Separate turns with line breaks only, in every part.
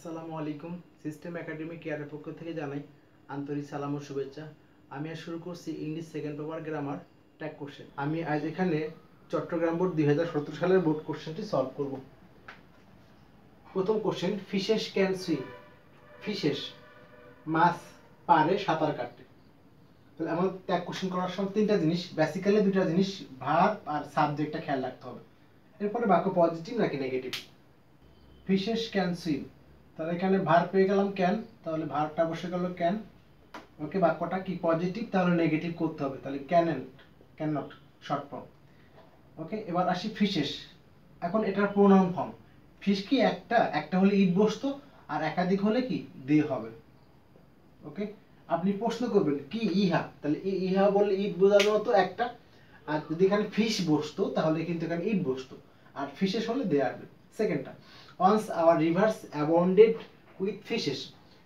আসসালামু আলাইকুম। System academy কেয়ারের পক্ষ থেকে জানাই আন্তরিক সালাম ও শুভেচ্ছা। আমি আজ শুরু করছি English second paper grammar tag question. আমি আজ এখানে চট্টগ্রাম বোর্ড 2017 সালের বোর্ড কোশ্চেনটি সলভ করব। প্রথম question, fishes can swim. Fishes মাছ পারে সাঁতার কাটতে। তাহলে আমাদের ট্যাগ কোশ্চেন করার সময় তিনটা জিনিস, বেসিক্যালি দুটা জিনিস, ভার্ব আর সাবজেক্টটা খেয়াল রাখতে হবে। এরপরে বাক্য পজিটিভ নাকি নেগেটিভ। ফিশেস ক্যান সুইম, তাহলে এখানে ভার্ব পেয়ে গেলাম ক্যান, তাহলে ভার্বটা বসে গেল ক্যান। ওকে, বাক্যটা কি পজিটিভ, তাহলে নেগেটিভ করতে হবে, তাহলে ক্যান নট শর্ট ফর্ম। ওকে, এবার আসি ফিশেস। এখন এটার প্রোনাউন ফর্ম। ফিশ কি একটা হলে ইট বসতো, আর একাধিক হলে কি দে হবে। ওকে, আপনি প্রশ্ন করবেন কি ইহা, তাহলে ইহা বললে ইট বোঝানো হতো একটা, আর যদি এখানে ফিশ বসতো তাহলে কিন্তু এখানে ইট বসতো, আর ফিশেস হলে দে আসবে। সেকেন্ডটা, once our rivers abounded with fishes.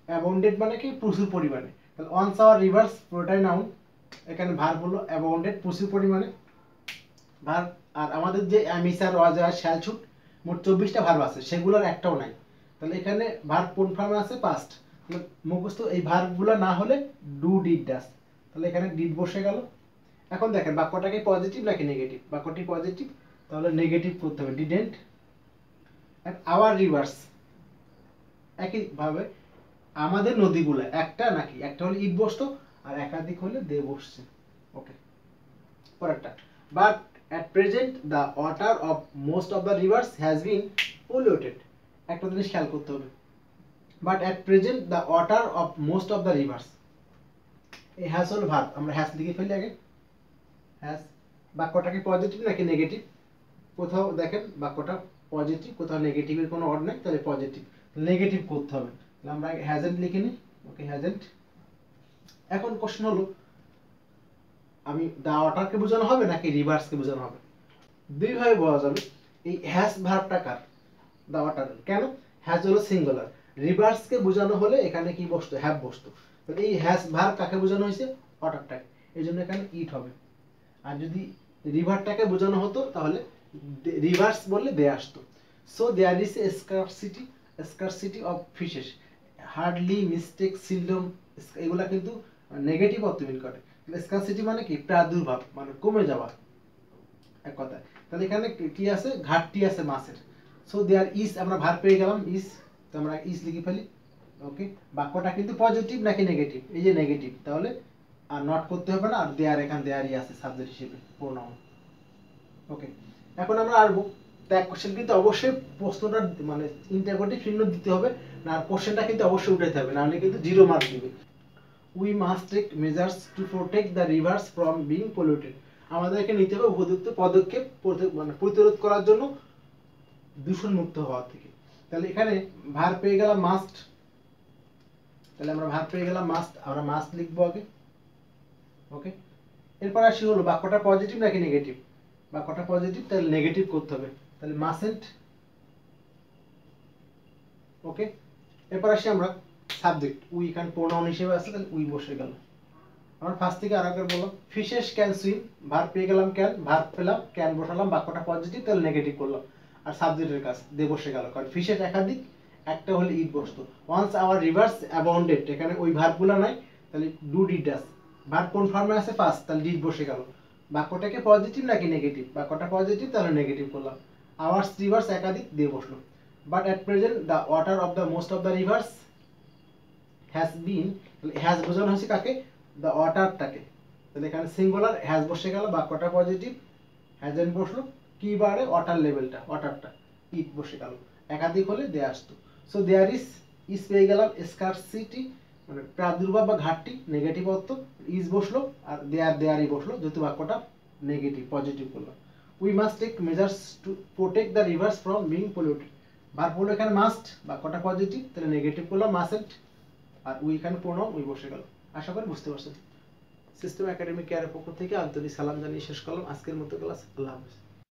abounded মানে কি প্রচুর পরিমাণে, তাহলে once our rivers পুরোটাই নাউন, এখানে ভার্ব হলো abounded প্রচুর পরিমাণে ভার্ব। আর আমাদের যে অ্যামিসার ওয়াজার শ্যালছুট মোট 24টা ভার্ব আছে, সেগুলোর একটাও নাই, তাহলে এখানে ভার্ব কোন ফর্মে আছে পাস্ট। তাহলে মুখস্থ এই ভার্বগুলো না হলে ডু ডিড ডাস, তাহলে এখানে ডিড বসে গেল। এখন দেখেন বাক্যটা কি পজিটিভ নাকি নেগেটিভ। বাক্যটি পজিটিভ, তাহলে নেগেটিভ করতে হবে ডিডেন্ট। আওয়ার রিভার্স, একইভাবে আমাদের নদীগুলো একটা হলে ইট বসতো, আর একাধিক হলে দে বসছে। ওকে, পরেরটা, but at present the water of most of the rivers has been polluted. একটা জিনিস খেয়াল করতে হবে, but at present the water of most of the rivers, এই হ্যাজ হল ভার্ব, আমরা হ্যাজ লিখে ফেলি আগে। হ্যাজ, বাক্যটা কি পজিটিভ নাকি নেগেটিভ। কোথাও দেখেন বাক্যটা পজিটিভ, কোথাও নেগেটিভের কোনো অর্ড নেই, তাহলে পজিটিভ, নেগেটিভ করতে হবে, তাহলে আমরা হ্যাজেন্ট লিখে নিই। ওকে, হ্যাজেন্ট। এখন কোশ্চেন হলো, আমি দা ওয়াটারকে বোঝানো হবে নাকি রিভার্সকে বোঝানো হবে। দুইভাবে বলা যাবে। এই হ্যাজ ভার্বটা কার, দা ওয়াটার। কেন, হ্যাজ হলো সিঙ্গুলার, রিভার্সকে বোঝানো হলে এখানে কি বসতো, হ্যাভ বসতো। তাহলে এই হ্যাজ ভার্ব কাকে বোঝানো হয়েছে, ওয়াটারটাকে, এই জন্য এখানে ইট হবে। আর যদি রিভারটাকে বোঝানো হতো তাহলে রিভার্স বললে দে আসতো। So there is a scarcity of fishes, hardly, mistake, seldom, এগুলা কিন্তু নেগেটিভ অর্থ মিন করে। স্কারসিটি মানে কি প্রাদুর্ভাব, মানে কমে যাওয়া এক কথায়। তাহলে এখানে কি আছে, ঘাটতি আছে মাছের। সো দেয়ার ইজ, আমরা ভার্ব পেয়ে গেলাম ইজ, তো আমরা ইজ লিখে ফেলি। ওকে, বাক্যটা কিন্তু পজিটিভ নাকি নেগেটিভ, এই যে নেগেটিভ, তাহলে আর নট করতে হবে না, আর দেয়ার, এখানে দেয়ারই আছে সাবজেক্ট হিসেবে প্রোনাউন। ওকে, এখন আমরা আসবো ট্যাগ কোশ্চেন, কিন্তু অবশ্যই প্রশ্নটা মানে ইন্টারোগেটিভ চিহ্ন দিতে হবে না, আর কোশ্চেনটা কিন্তু অবশ্যই উঠাইতে হবে, নাহলে কিন্তু 0 মার্ক দিবে। We must take measures to protect the rivers from being polluted. আমাদেরকে নিতে হবে উপযুক্ত পদক্ষেপ, মানে প্রতিরোধ করার জন্য দূষণ মুক্ত হওয়া থেকে। তাহলে এখানে ভার্ব পেয়ে গেলাম মাস্ট, তাহলে আমরা ভার্ব পেয়ে গেলাম মাস্ট, আমরা মাস্ট লিখবো আগে। ওকে, এরপর আসি হলো বাক্যটা পজিটিভ নাকি নেগেটিভ। বাক্যটা পজিটিভ, তাহলে নেগেটিভ করতে হবে, তাহলে মাসেন্ট। ওকে, এরপর আসি আমরা সাবজেক্ট, উই এখানে প্রোনাউন হিসেবে আছে, তাহলে উই বসে গেল। আমরা ফার্স্ট থেকে আরেকবার বললাম, ফিশেস ক্যান সুইম, ভার্ব পেয়ে গেলাম ক্যান, ভার্ব পেলাম ক্যান বসালাম, বাক্যটা পজিটিভ, তাহলে নেগেটিভ করলাম, আর সাবজেক্টের কাজ দে বসে গেল, কারণ ফিশেস একাধিক, একটা হলে ইট বসতো। ওয়ান্স আওয়ার রিভার্স অ্যাবাউন্ডেড, এখানে ওই ভার্বগুলো নাই, তাহলে ডু ডিড ডাস, ভার্ব কোন ফর্মে আছে ফার্স্ট, তাহলে ডিড বসে গেল। বাক্যটাকে পজিটিভ নাকি নেগেটিভ, বাক্যটা পজিটিভ, তাহলে নেগেটিভ করলাম। আওয়ার্স রিভার্স একাধিক দিয়ে বসলো। But at present the water of the most of the rivers has been, has বোঝানো হয়েছে কাকে, দ্য ওয়াটারটাকে, তাহলে এখানে সিঙ্গুলার হ্যাজ বসে গেল, বাক্যটা পজিটিভ, হ্যাজেন্ট বসলো, কি বারে ওয়াটার লেভেলটা, ওয়াটারটা, ইট বসে গেল, একাধিক হলে দে আসতো। সো দেয়ার ইজ পেয়ে গেলাম স্কারসিটি, মানে প্রাদুর্ভাব বা ঘাটতি, নেগেটিভ অর্থ, ইজ বসলো, আর দেয়ারই বসলো, যেহেতু বাক্যটা নেগেটিভ, পজিটিভ করলাম। We must take measures to protect the rivers from being polluted, verb হলো এখানে মাস্ট, বাক্যটা পজিটিভ, তাহলে নেগেটিভ করলাম মাস্টন্ট, আর উই এখানে প্রোনাউন, উই বসে গেল। আশা করি বুঝতে পারছেন। সিস্টেম একাডেমি কেয়ারের পক্ষ থেকে আন্তরিক সালাম জানিয়ে শেষ করলাম আজকের মতো ক্লাস। আল্লাহ হাফেজ।